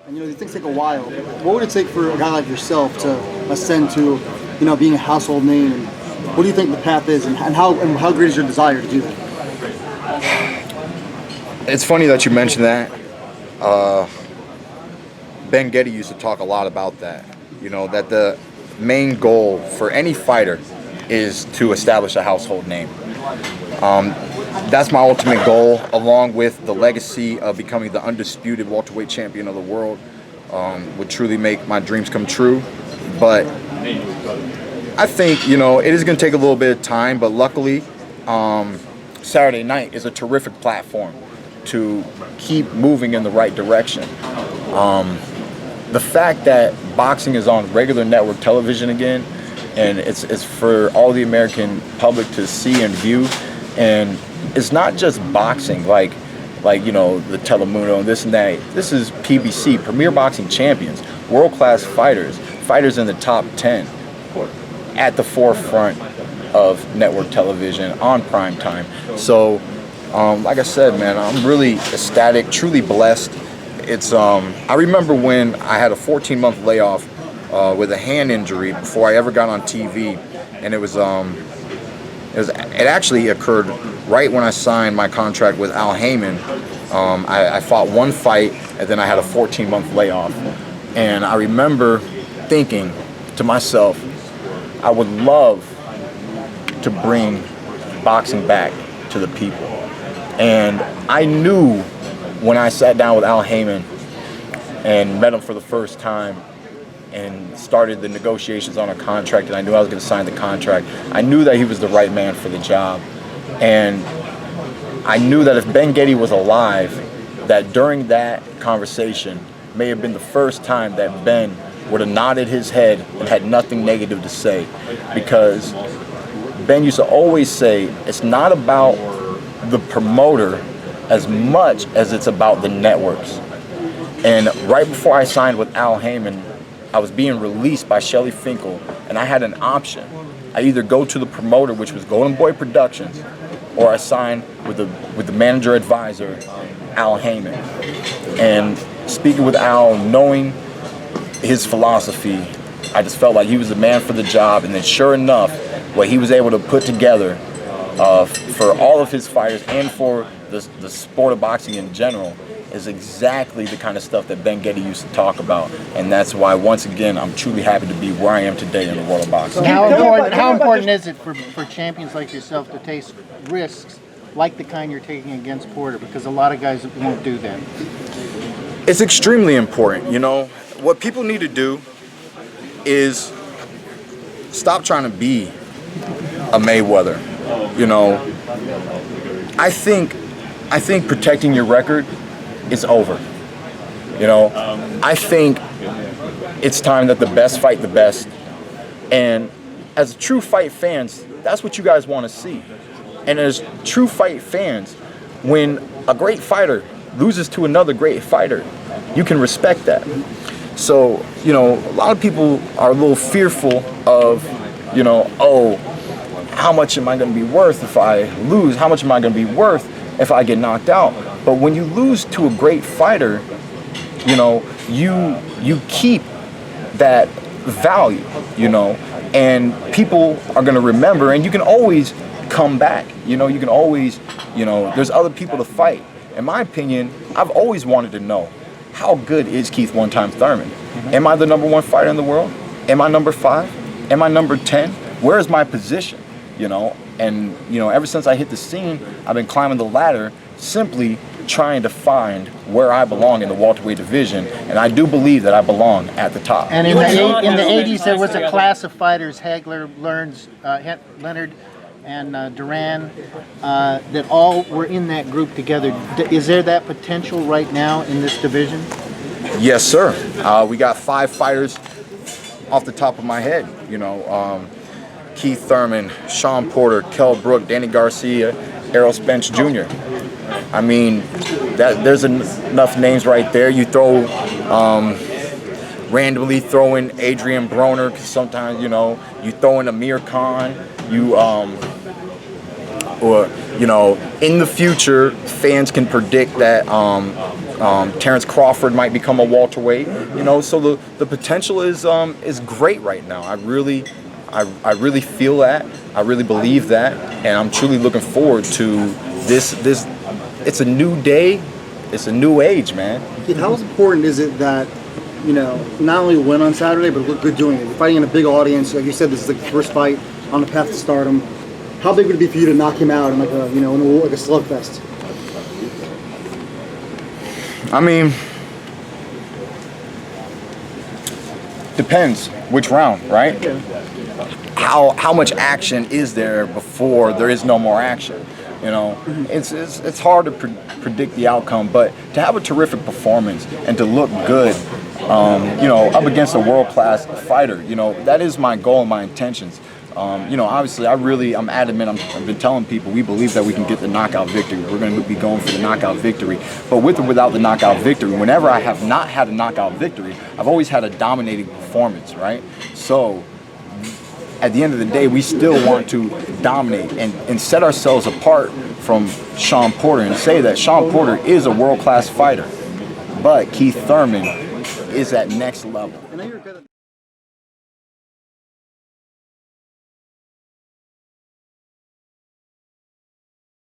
And these things take a while. What would it take for a guy like yourself to ascend to, being a household name? And what do you think the path is, and how great is your desire to do that? It's funny that you mentioned that. Ben Getty used to talk a lot about that. That the main goal for any fighter is to establish a household name. That's my ultimate goal, along with the legacy of becoming the undisputed welterweight champion of the world. Would truly make my dreams come true. But I think, it is going to take a little bit of time, but luckily, Saturday night is a terrific platform to keep moving in the right direction. The fact that boxing is on regular network television again, and it's for all the American public to see and view, and it's not just boxing like the Telemundo and this and that. This is PBC, Premier Boxing Champions, world-class fighters in the top 10, at the forefront of network television on prime time. So, like I said, man, I'm really ecstatic, truly blessed. It's I remember when I had a 14-month layoff with a hand injury before I ever got on TV, and it actually occurred right when I signed my contract with Haymon. I fought one fight, and then I had a 14-month layoff. And I remember thinking to myself, I would love to bring boxing back to the people. And I knew when I sat down with Haymon and met him for the first time and started the negotiations on a contract, and I knew I was going to sign the contract, I knew that he was the right man for the job. And I knew that if Ben Getty was alive, that during that conversation may have been the first time that Ben would have nodded his head and had nothing negative to say. Because Ben used to always say, it's not about the promoter as much as it's about the networks. And right before I signed with Haymon, I was being released by Shelly Finkel, and I had an option. I either go to the promoter, which was Golden Boy Productions, or I signed with the manager advisor, Haymon. And speaking with Al, knowing his philosophy, I just felt like he was the man for the job. And then sure enough, what he was able to put together for all of his fighters and for the sport of boxing in general is exactly the kind of stuff that Ben Getty used to talk about. And that's why, once again, I'm truly happy to be where I am today in the world of boxing. How important is it for champions like yourself to take risks like the kind you're taking against Porter? Because a lot of guys won't do that. It's extremely important. What people need to do is stop trying to be a Mayweather. I think protecting your record is over. I think it's time that the best fight the best. And as true fight fans, that's what you guys want to see. And as true fight fans, when a great fighter loses to another great fighter, you can respect that. So, a lot of people are a little fearful of, how much am I going to be worth if I lose? How much am I going to be worth if I get knocked out? But when you lose to a great fighter, you keep that value, and people are going to remember, and you can always come back. You can always, there's other people to fight. In my opinion, I've always wanted to know, how good is Keith one-time Thurman? Am I the #1 fighter in the world? Am I number 5? Am I number 10? Where is my position? And ever since I hit the scene, I've been climbing the ladder, simply trying to find where I belong in the welterweight division, and I do believe that I belong at the top. And in the 80s, there was a class of fighters, Hagler, Leonard, and Duran, that all were in that group together. Is there that potential right now in this division? Yes, sir. We got 5 fighters off the top of my head. Keith Thurman, Sean Porter, Kell Brook, Danny Garcia, Errol Spence Jr. I mean, there's enough names right there. You throw randomly throw in Adrian Broner, because sometimes you throw in Amir Khan. Or in the future, fans can predict that Terrence Crawford might become a welterweight. You know, so the potential is great right now. I really feel that. I really believe that, and I'm truly looking forward to this. It's a new day. It's a new age, man. Keith, how important is it that, you know, not only win on Saturday, but look good doing it? You're fighting in a big audience. Like you said, this is the first fight on the path to stardom. How big would it be for you to knock him out in like a, you know, like a slugfest? I mean, depends which round, right? Yeah. How much action is there before there is no more action? You know, it's hard to predict the outcome, but to have a terrific performance and to look good, you know, up against a world-class fighter, you know, that is my goal and my intentions. You know, obviously, I'm adamant. I've been telling people we believe that we can get the knockout victory. We're going to be going for the knockout victory. But with or without the knockout victory, whenever I have not had a knockout victory, I've always had a dominating performance, right? So at the end of the day, we still want to dominate and set ourselves apart from Sean Porter and say that Sean Porter is a world-class fighter, but Keith Thurman is at next level.